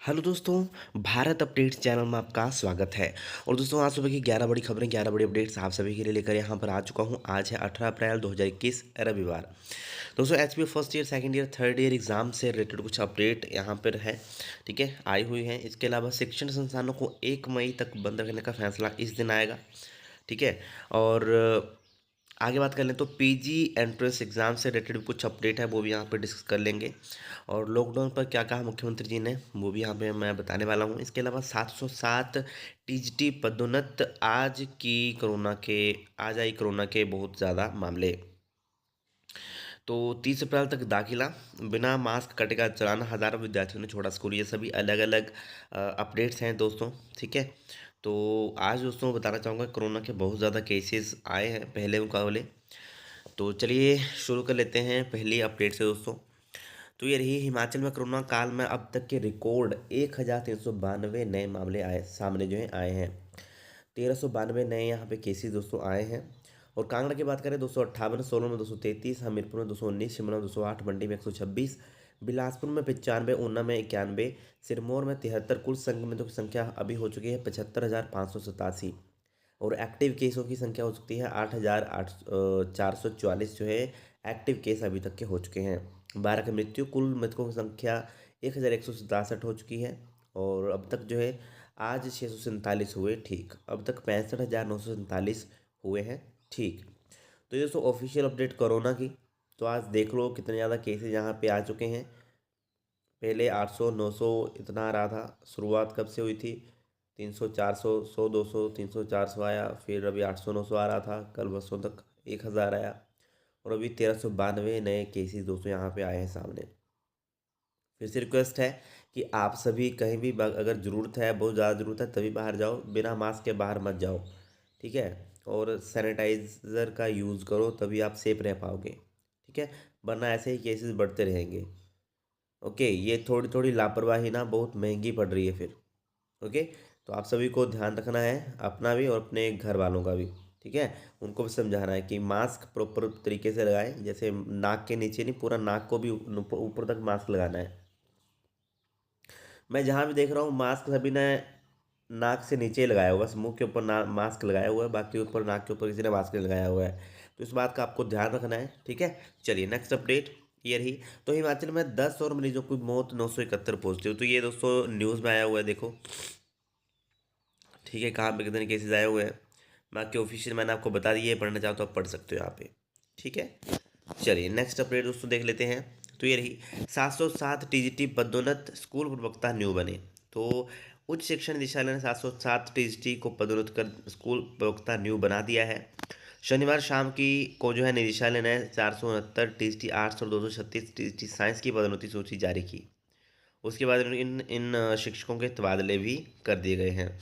Hello दोस्तों, Bharat updates channel में आपका स्वागत है। और दोस्तों आज सुबह की 11 बड़ी खबरें 11 बड़ी अपडेट्स आप सभी के लिए लेकर यहाँ पर आ चुका हूँ। आज है 18 अप्रैल 2021 रविवार। दोस्तों HBO first year second year third year exam से रिलेटेड कुछ अपडेट यहाँ पर है, ठीक है, आई हुई है। इसके अलावा शिक्षण संस्थानों को 1 मई तक बंद रखने का फैसला इस दिन आएगा, ठीक है। और आगे बात कर लें तो पीजी एंट्रेंस एग्जाम से रिलेटेड कुछ अपडेट है, वो भी यहाँ पर डिस्कस कर लेंगे। और लॉकडाउन पर क्या कहा मुख्यमंत्री जी ने, वो भी यहाँ पे मैं बताने वाला हूँ। इसके अलावा 707 टीजीटी पदोन्नत आज आई कोरोना के बहुत ज़्यादा मामले। तो 30 अप्रैल तक दाखिला, बिना मास्क कटेगा चलाना, हज़ारों विद्यार्थियों ने छोड़ा स्कूल। ये सभी अलग अलग अपडेट्स हैं दोस्तों, ठीक है। तो आज दोस्तों बताना चाहूँगा कोरोना के बहुत ज़्यादा केसेस आए हैं पहले मुकाबले। तो चलिए शुरू कर लेते हैं पहली अपडेट से दोस्तों। तो ये रही, हिमाचल में कोरोना काल में अब तक के रिकॉर्ड 1392 नए मामले सामने जो हैं आए हैं। 1392 नए यहाँ पे केसेस दोस्तों आए हैं। और कांगड़ा की बात करें 258, सोलन में 233, हमीरपुर में 219, शिमला में 208, मंडी में 126, बिलासपुर में 95, ऊना में 91, सिरमौर में 73। कुल संक्रमितों की संख्या अभी हो चुकी है 75,587। और एक्टिव केसों की संख्या हो सकती है 8,444 जो है एक्टिव केस अभी तक के हो चुके हैं। 12 की मृत्यु, कुल मृतकों की संख्या 1,167 हो चुकी है। और अब तक जो है आज 647 हुए ठीक, अब तक 65,947 हुए हैं ठीक। तो ये दोस्तों ऑफिशियल अपडेट कोरोना की। तो आज देख लो कितने ज़्यादा केसेज यहाँ पे आ चुके हैं। पहले 800 900 इतना आ रहा था, शुरुआत कब से हुई थी, 300 400 100 200 300 400 आया, फिर अभी 800 900 आ रहा था, कल बसों तक 1,000 आया। और अभी 1392 नए केसेस दोस्तों यहाँ पे आए हैं सामने। फिर से रिक्वेस्ट है कि आप सभी कहीं भी अगर ज़रूरत है, बहुत ज़्यादा ज़रूरत है, तभी बाहर जाओ, बिना मास्क के बाहर मत जाओ, ठीक है। और सैनिटाइज़र का यूज़ करो, तभी आप सेफ रह पाओगे, ठीक है, वरना ऐसे ही केसेस बढ़ते रहेंगे। ओके, ये थोड़ी थोड़ी लापरवाही ना बहुत महंगी पड़ रही है फिर। ओके, तो आप सभी को ध्यान रखना है, अपना भी और अपने घर वालों का भी, ठीक है। उनको भी समझाना है कि मास्क प्रॉपर तरीके से लगाएं, जैसे नाक के नीचे नहीं, पूरा नाक को भी ऊपर ऊपर तक मास्क लगाना है। मैं जहाँ भी देख रहा हूँ मास्क सभी ने नाक से नीचे ही लगाया हुआ है, बस मुंह के ऊपर ना मास्क लगाया हुआ है, बाकी ऊपर नाक के ऊपर किसी ने मास्क नहीं लगाया हुआ है। तो इस बात का आपको ध्यान रखना है, ठीक है। चलिए नेक्स्ट अपडेट ये रही। तो हिमाचल में 10 और मरीजों की मौत, 971 पॉजिटिव। तो ये दोस्तों न्यूज़ में आया हुआ है, देखो, ठीक है, कहाँ पे कितने केसेस आए हुए हैं। बाकी ऑफिशियल मैंने आपको बता दिया है, पढ़ना चाहो तो आप पढ़ सकते हो यहाँ पे, ठीक है। चलिए नेक्स्ट अपडेट दोस्तों देख लेते हैं। तो ये रही, 707 टीजीटी पदोन्नत, स्कूल प्रवक्ता न्यू बने। तो उच्च शिक्षा निदेशालय ने 707 टीजीटी को पदोन्नत कर स्कूल प्रवक्ता न्यू बना दिया है। शनिवार शाम की को जो है निदेशालय ने 469 टीजीटी आर्ट्स और 236 टीजीटी साइंस की पदोन्नति सूची जारी की। उसके बाद इन इन शिक्षकों के तबादले भी कर दिए गए हैं।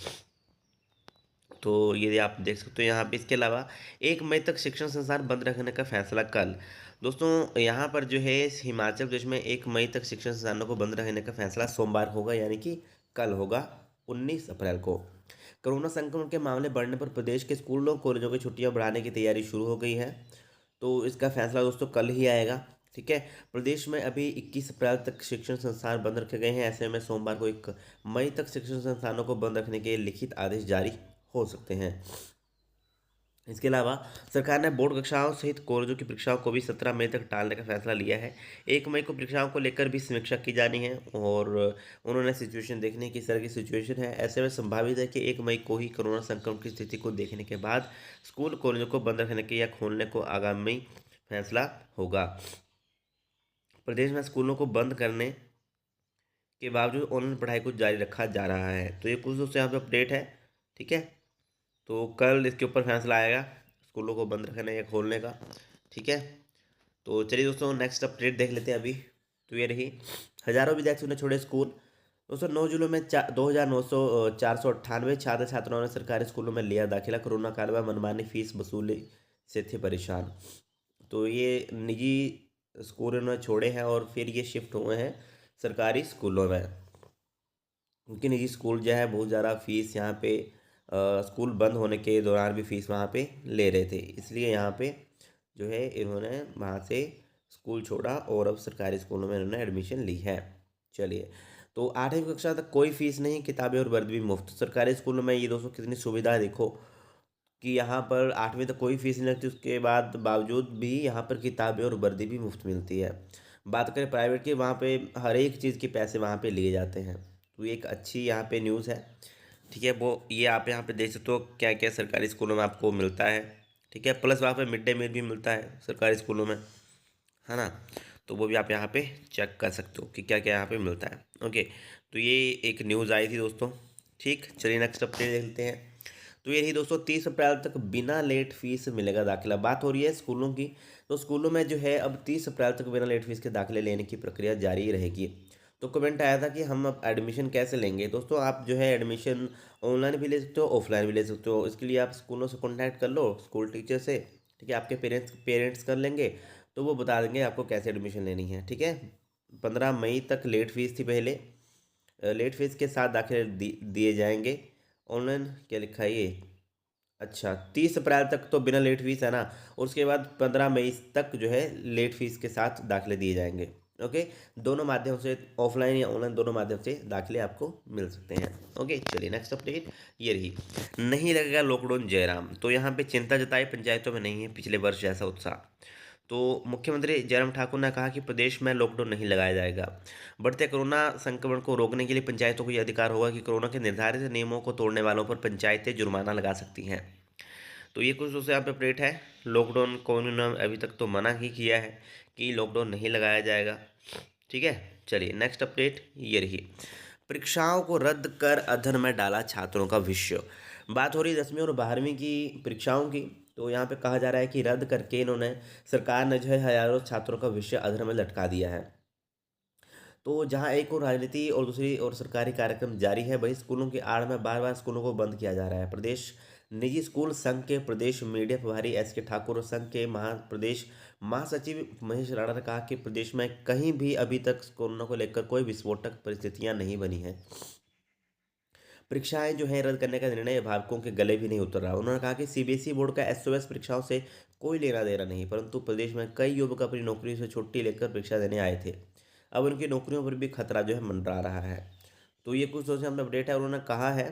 तो ये आप देख सकते हो यहाँ पे। इसके अलावा 1 मई तक शिक्षण संस्थान बंद रखने का फैसला कल। दोस्तों यहाँ पर जो है हिमाचल प्रदेश में 1 मई तक शिक्षण संस्थानों को बंद रखने का फैसला सोमवार होगा, यानी कि कल होगा, 19 अप्रैल को। कोरोना संक्रमण के मामले बढ़ने पर प्रदेश के स्कूलों कॉलेजों की छुट्टियां बढ़ाने की तैयारी शुरू हो गई है। तो इसका फैसला दोस्तों कल ही आएगा, ठीक है। प्रदेश में अभी 21 अप्रैल तक शिक्षण संस्थान बंद रखे गए हैं। ऐसे में सोमवार को 1 मई तक शिक्षण संस्थानों को बंद रखने के लिखित आदेश जारी हो सकते हैं। इसके अलावा सरकार ने बोर्ड कक्षाओं सहित कॉलेजों की परीक्षाओं को भी 17 मई तक टालने का फैसला लिया है। 1 मई को परीक्षाओं को लेकर भी समीक्षा की जानी है। और उन्होंने सिचुएशन देखने की, किस तरह की सिचुएशन है। ऐसे में संभावित है कि 1 मई को ही कोरोना संक्रमण की स्थिति को देखने के बाद स्कूल कॉलेजों को बंद रखने के या खोलने को आगामी फैसला होगा। प्रदेश में स्कूलों को बंद करने के बावजूद ऑनलाइन पढ़ाई को जारी रखा जा रहा है। तो ये कुछ दोस्तों यहाँ पे अपडेट है, ठीक है। तो कल इसके ऊपर फैसला आएगा स्कूलों को बंद रखने या खोलने का, ठीक है। तो चलिए दोस्तों नेक्स्ट अपडेट देख लेते हैं अभी। तो ये रही, हजारों विद्यार्थियों ने छोड़े स्कूल। दोस्तों 9 जिलों में 2,498 छात्र छात्राओं ने सरकारी स्कूलों में लिया दाखिला। कोरोना काल में मनमानी फीस वसूली से थे परेशान। तो ये निजी स्कूल उन्होंने छोड़े हैं और फिर ये शिफ्ट हुए हैं सरकारी स्कूलों में, क्योंकि निजी स्कूल जो है बहुत ज़्यादा फीस यहाँ पे स्कूल बंद होने के दौरान भी फीस वहाँ पे ले रहे थे, इसलिए यहाँ पे जो है इन्होंने वहाँ से स्कूल छोड़ा और अब सरकारी स्कूलों में इन्होंने एडमिशन ली है। चलिए तो 8वीं कक्षा तक कोई फीस नहीं, किताबें और वर्दी भी मुफ्त। सरकारी स्कूलों में ये दोस्तों कितनी सुविधा है देखो, कि यहाँ पर 8वीं तक कोई फीस नहीं लगती, उसके बाद बावजूद भी यहाँ पर किताबें और वर्दी भी मुफ्त मिलती है। बात करें प्राइवेट की, वहाँ पे हर एक चीज़ के पैसे वहाँ पे लिए जाते हैं। तो ये एक अच्छी यहाँ पे न्यूज़ है। ठीक है, वो ये आप यहाँ पे देख सकते हो क्या क्या सरकारी स्कूलों में आपको मिलता है। ठीक है, प्लस वहाँ पे मिड डे मील भी मिलता है सरकारी स्कूलों में, है ना। तो वो भी आप यहाँ पे चेक कर सकते हो कि क्या क्या यहाँ पे मिलता है। ओके, तो ये एक न्यूज़ आई थी दोस्तों। ठीक, चलिए नेक्स्ट अपडेट देख लेते हैं। तो ये रही दोस्तों, 30 अप्रैल तक बिना लेट फीस मिलेगा दाखिला। बात हो रही है स्कूलों की, तो स्कूलों में जो है अब 30 अप्रैल तक बिना लेट फीस के दाखिले लेने की प्रक्रिया जारी रहेगी। तो कमेंट आया था कि हम अब एडमिशन कैसे लेंगे। दोस्तों आप जो है एडमिशन ऑनलाइन भी ले सकते हो, ऑफलाइन भी ले सकते हो। इसके लिए आप स्कूलों से कॉन्टैक्ट कर लो, स्कूल टीचर से। ठीक है, आपके पेरेंट्स कर लेंगे, तो वो बता देंगे आपको कैसे एडमिशन लेनी है। ठीक है, 15 मई तक लेट फीस थी पहले, लेट फीस के साथ दाखिले दिए जाएंगे। ऑनलाइन क्या लिखा है ये, अच्छा 30 अप्रैल तक तो बिना लेट फीस है ना, और उसके बाद 15 मई तक जो है लेट फीस के साथ दाखिले दिए जाएंगे। ओके, दोनों माध्यम से, ऑफलाइन या ऑनलाइन दोनों माध्यम से दाखिले आपको मिल सकते हैं। ओके, चलिए नेक्स्ट अपडेट ये रही, नहीं लगेगा लॉकडाउन जयराम। तो यहाँ पे चिंता जताई पंचायतों में नहीं है पिछले वर्ष जैसा उत्साह। तो मुख्यमंत्री जयराम ठाकुर ने कहा कि प्रदेश में लॉकडाउन नहीं लगाया जाएगा। बढ़ते कोरोना संक्रमण को रोकने के लिए पंचायतों को यह अधिकार होगा कि कोरोना के निर्धारित नियमों को तोड़ने वालों पर पंचायतें जुर्माना लगा सकती हैं। तो ये कुछ दोस्तों यहाँ पे अपडेट है। लॉकडाउन कौन ने अभी तक तो मना ही किया है कि लॉकडाउन नहीं लगाया जाएगा। ठीक है, चलिए नेक्स्ट अपडेट ये रही, परीक्षाओं को रद्द कर अध्ययन में डाला छात्रों का विषय। बात हो रही 10वीं और 12वीं की परीक्षाओं की। तो यहाँ पे कहा जा रहा है कि रद्द करके इन्होंने, सरकार ने जो है हजारों छात्रों का विषय अध्ययन में लटका दिया है। तो जहाँ एक और राजनीति और दूसरी और सरकारी कार्यक्रम जारी है, वही स्कूलों की आड़ में बार बार स्कूलों को बंद किया जा रहा है। प्रदेश निजी स्कूल संघ के प्रदेश मीडिया प्रभारी के ठाकुर और संघ के प्रदेश महासचिव महेश राणा ने कहा कि प्रदेश में कहीं भी अभी तक कोरोना को लेकर कोई विस्फोटक परिस्थितियां नहीं बनी हैं। परीक्षाएं जो है रद्द करने का निर्णय अभिभावकों के गले भी नहीं उतर रहा। उन्होंने कहा कि सीबीएसई बोर्ड का एसओएस परीक्षाओं से कोई लेना देना नहीं, परंतु प्रदेश में कई युवक अपनी नौकरी से छुट्टी लेकर परीक्षा देने आए थे। अब उनकी नौकरियों पर भी खतरा जो है मंडरा रहा है। तो ये कुछ सोचे हमने अपडेट है। उन्होंने कहा है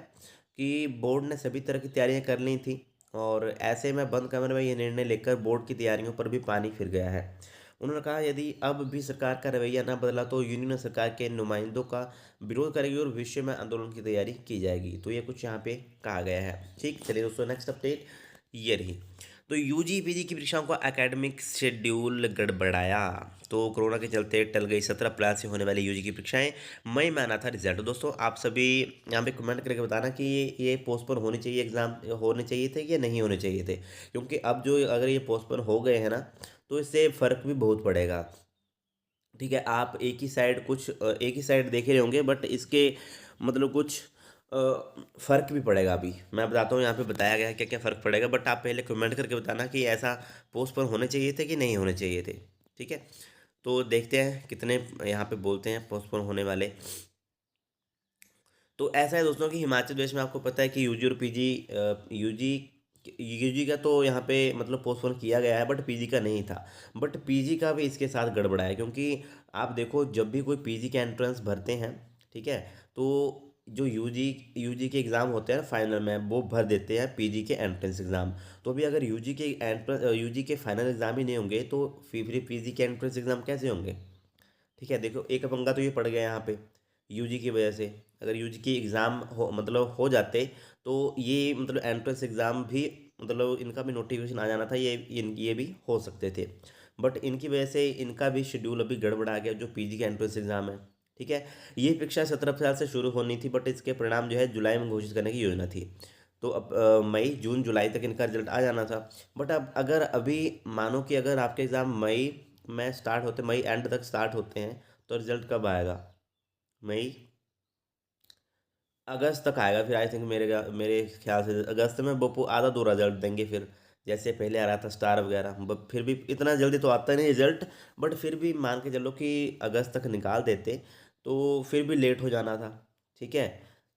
कि बोर्ड ने सभी तरह की तैयारियां कर ली थी, और ऐसे में बंद कमरे में ये निर्णय लेकर बोर्ड की तैयारियों पर भी पानी फिर गया है। उन्होंने कहा यदि अब भी सरकार का रवैया न बदला तो यूनियन सरकार के नुमाइंदों का विरोध करेगी और विश्व में आंदोलन की तैयारी की जाएगी। तो ये कुछ यहाँ पे कहा गया है। ठीक, चलिए दोस्तों नेक्स्ट अपडेट ये रही, तो यूजी पीजी की परीक्षाओं का एकेडमिक शेड्यूल गड़बड़ाया। तो कोरोना के चलते टल गई 17 अप्रैल से होने वाली यूजी की परीक्षाएं, मई में आना था रिजल्ट। दोस्तों आप सभी यहाँ पे कमेंट करके बताना कि ये पोस्टपोन होने चाहिए, एग्ज़ाम होने चाहिए थे या नहीं होने चाहिए थे, क्योंकि अब जो अगर ये पोस्टपोन हो गए हैं ना, तो इससे फ़र्क भी बहुत पड़ेगा। ठीक है, आप एक ही साइड देख रहे होंगे, बट इसके मतलब कुछ फ़र्क भी पड़ेगा। अभी मैं बताता हूँ, यहाँ पे बताया गया है क्या क्या फ़र्क पड़ेगा, बट आप पहले कमेंट करके बताना कि ऐसा पोस्टपोन होने चाहिए थे कि नहीं होने चाहिए थे। ठीक है, तो देखते हैं कितने यहाँ पे बोलते हैं पोस्टपोन होने वाले। तो ऐसा है दोस्तों कि हिमाचल प्रदेश में आपको पता है कि यूजी और पीजी, यूजी यूजी का तो यहाँ पे मतलब पोस्टपोन किया गया है, बट पीजी का नहीं था। बट पीजी का भी इसके साथ गड़बड़ा है, क्योंकि आप देखो जब भी कोई पीजी के एंट्रेंस भरते हैं, ठीक है, तो जो यूजी यूजी के एग्ज़ाम होते हैं फाइनल में, वो भर देते हैं पीजी के एंट्रेंस एग्ज़ाम। तो अभी अगर यूजी के फाइनल एग्ज़ाम ही नहीं होंगे, तो फिर पीजी के एंट्रेंस एग्ज़ाम कैसे होंगे। ठीक है, देखो एक पंगा तो ये पड़ गया यहाँ पे यूजी की वजह से। अगर यूजी की एग्ज़ाम हो जाते, तो ये मतलब एंट्रेंस एग्ज़ाम भी मतलब इनका भी नोटिफिकेशन आ जाना था, ये भी हो सकते थे। बट इनकी वजह से इनका भी शेड्यूल अभी गड़बड़ा गया, जो पीजी का एंट्रेंस एग्ज़ाम है। ठीक है, ये परीक्षा 17 अप्रैल से शुरू होनी थी, बट इसके परिणाम जो है जुलाई में घोषित करने की योजना थी। तो अब मई जून जुलाई तक इनका रिजल्ट आ जाना था। बट अब अगर अभी मानो कि अगर आपके एग्ज़ाम मई में स्टार्ट होते, मई एंड तक स्टार्ट होते हैं, तो रिजल्ट कब आएगा, मई अगस्त तक आएगा फिर। आई थिंक मेरे ख्याल से अगस्त में वो आधा दो रिजल्ट देंगे फिर, जैसे पहले आ रहा था स्टार वगैरह। फिर भी इतना जल्दी तो आता नहीं रिजल्ट, बट फिर भी मान के चलो कि अगस्त तक निकाल देते, तो फिर भी लेट हो जाना था। ठीक है,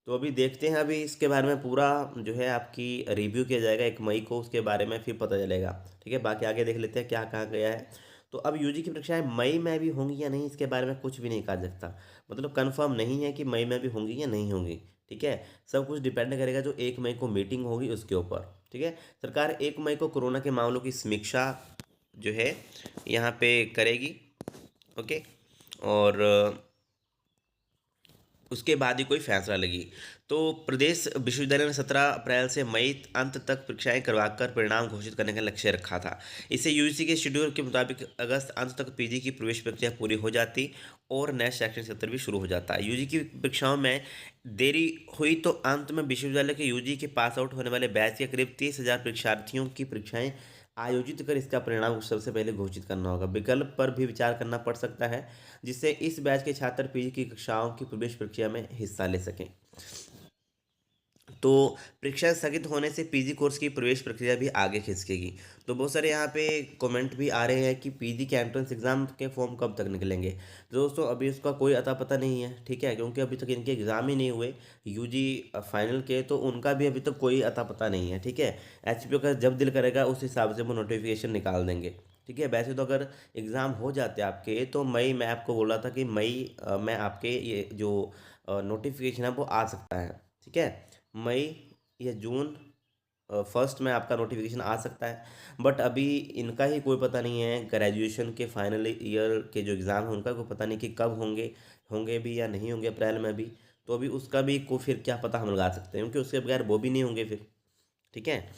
तो अभी देखते हैं, अभी इसके बारे में पूरा जो है आपकी रिव्यू किया जाएगा 1 मई को, उसके बारे में फिर पता चलेगा। ठीक है, बाकी आगे देख लेते हैं क्या कहा गया है। तो अब यूजी की परीक्षाएं मई में भी होंगी या नहीं, इसके बारे में कुछ भी नहीं कहा जा सकता। मतलब कंफर्म नहीं है कि मई में भी होंगी या नहीं होंगी। ठीक है, सब कुछ डिपेंड करेगा जो 1 मई को मीटिंग होगी उसके ऊपर। ठीक है, सरकार 1 मई को कोरोना के मामलों की समीक्षा जो है यहाँ पे करेगी। ओके, और उसके बाद ही कोई फैसला लेगी। तो प्रदेश विश्वविद्यालय ने 17 अप्रैल से मई अंत तक परीक्षाएं करवाकर परिणाम घोषित करने का लक्ष्य रखा था। इससे यूजीसी के शेड्यूल के मुताबिक अगस्त अंत तक पीजी की प्रवेश प्रक्रिया पूरी हो जाती और नया शैक्षणिक सत्र भी शुरू हो जाता। यूजी की परीक्षाओं में देरी हुई तो अंत में विश्वविद्यालय के यूजी के पास आउट होने वाले बैच के करीब 30,000 परीक्षार्थियों की परीक्षाएं आयोजित कर इसका परिणाम सबसे पहले घोषित करना होगा। विकल्प पर भी विचार करना पड़ सकता है, जिससे इस बैच के छात्र पीजी की कक्षाओं की प्रवेश प्रक्रिया में हिस्सा ले सकें। तो परीक्षा स्थगित होने से पीजी कोर्स की प्रवेश प्रक्रिया भी आगे खिसकेगी। तो बहुत सारे यहाँ पे कमेंट भी आ रहे हैं कि पीजी के एंट्रेंस एग्ज़ाम के फॉर्म कब तक निकलेंगे। तो दोस्तों अभी उसका कोई अता पता नहीं है। ठीक है, क्योंकि अभी तक इनके एग्ज़ाम ही नहीं हुए यूजी फाइनल के, तो उनका भी अभी तक कोई अता पता नहीं है। ठीक है, एचपीओ का जब दिल करेगा उस हिसाब से वो नोटिफिकेशन निकाल देंगे। ठीक है, वैसे तो अगर एग्ज़ाम हो जाते आपके तो मई, मैं आपको बोल रहा था कि मई में आपके ये जो नोटिफिकेशन है वो आ सकता है। ठीक है, मई या जून फर्स्ट में आपका नोटिफिकेशन आ सकता है। बट अभी इनका ही कोई पता नहीं है, ग्रेजुएशन के फाइनल ईयर के जो एग्ज़ाम है उनका कोई पता नहीं कि कब होंगे, होंगे भी या नहीं होंगे अप्रैल में भी। तो अभी उसका भी को फिर क्या पता हम लगा सकते हैं, क्योंकि उसके बगैर वो भी नहीं होंगे फिर। ठीक है,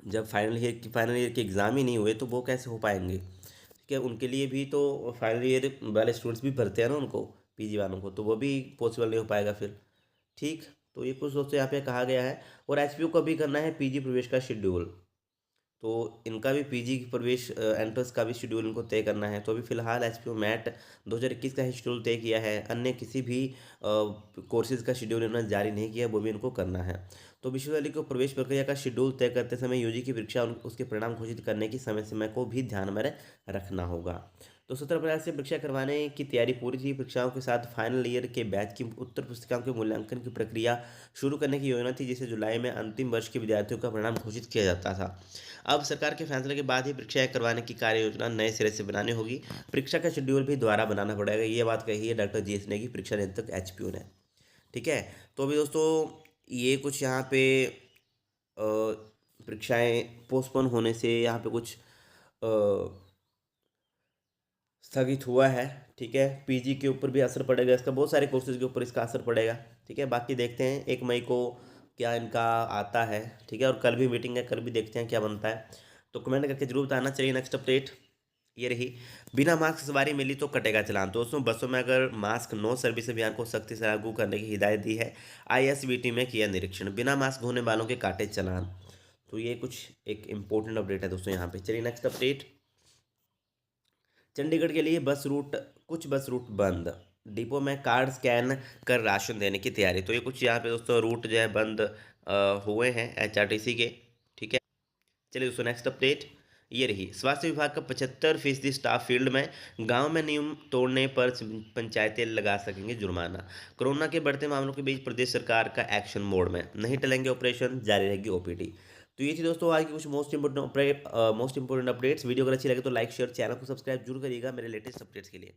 जब फाइनल ईयर के एग्ज़ाम ही नहीं हुए तो वो कैसे हो पाएंगे। ठीक है, उनके लिए भी तो फाइनल ईयर वाले स्टूडेंट्स भी भरते हैं ना उनको, पीजी वालों को, तो वो भी पॉसिबल नहीं हो पाएगा फिर। ठीक, तो ये कुछ दोस्तों यहाँ पे कहा गया है। और एचपीयू को भी करना है पीजी प्रवेश का शेड्यूल, तो इनका भी पीजी की प्रवेश एंट्रेंस का भी शेड्यूल इनको तय करना है। तो अभी फिलहाल एचपीयू मैट 2021 का ही शेड्यूल तय किया है, अन्य किसी भी कोर्सेज का शेड्यूल इन्होंने जारी नहीं किया, वो भी इनको करना है। तो विश्वविद्यालय को प्रवेश प्रक्रिया का शेड्यूल तय करते समय यूजी की परीक्षा उसके परिणाम घोषित करने की समय सीमा को भी ध्यान में रखना होगा। तो 17 अप्रैल से परीक्षा करवाने की तैयारी पूरी थी। परीक्षाओं के साथ फाइनल ईयर के बैच की उत्तर पुस्तिकाओं के मूल्यांकन की प्रक्रिया शुरू करने की योजना थी, जिसे जुलाई में अंतिम वर्ष के विद्यार्थियों का परिणाम घोषित किया जाता था। अब सरकार के फैसले के बाद ही परीक्षाएं करवाने की कार्य योजना नए सिरे से बनानी होगी। परीक्षा का शेड्यूल भी दोबारा बनाना पड़ेगा, ये बात कही है डॉक्टर जीएस ने, की परीक्षा नियंत्रक एचपीयू ने। ठीक है, तो अभी दोस्तों ये कुछ यहाँ पे परीक्षाएं पोस्टपोन होने से यहाँ पे कुछ स्थगित हुआ है। ठीक है, पीजी के ऊपर भी असर पड़ेगा इसका, बहुत सारे कोर्सेज के ऊपर इसका असर पड़ेगा। ठीक है, बाकी देखते हैं 1 मई को क्या इनका आता है। ठीक है, और कल भी मीटिंग है, कल भी देखते हैं क्या बनता है। तो कमेंट करके जरूर बताना। चाहिए नेक्स्ट अपडेट ये रही, बिना मास्क सवारी मिली तो कटेगा चालान। दोस्तों बसों में अगर मास्क नो सर्विस अभियान को सख्ती से लागू करने की हिदायत दी है। आईएसबीटी में किया निरीक्षण, बिना मास्क होने वालों के काटे चालान। तो ये कुछ एक इम्पोर्टेंट अपडेट है दोस्तों यहाँ पे। चलिए नेक्स्ट अपडेट, चंडीगढ़ के लिए कुछ बस रूट बंद, डिपो में कार्ड स्कैन कर राशन देने की तैयारी। तो ये कुछ यहाँ पे दोस्तों रूट जो है बंद हुए हैं एचआरटीसी के। ठीक है, चलिए दोस्तों नेक्स्ट अपडेट ये रही, स्वास्थ्य विभाग का 75% स्टाफ फील्ड में, गांव में नियम तोड़ने पर पंचायतें लगा सकेंगे जुर्माना। कोरोना के बढ़ते मामलों के बीच प्रदेश सरकार का एक्शन मोड में, नहीं टलेंगे ऑपरेशन, जारी रहेगी ओपीडी। तो ये थी दोस्तों आज की कुछ मोस्ट इंपोर्टेंट अपडेट्स। वीडियो अगर अच्छी लगे तो लाइक शेयर, चैनल को सब्सक्राइब जरूर करिएगा मेरे लेटेस्ट अपडेट्स के लिए।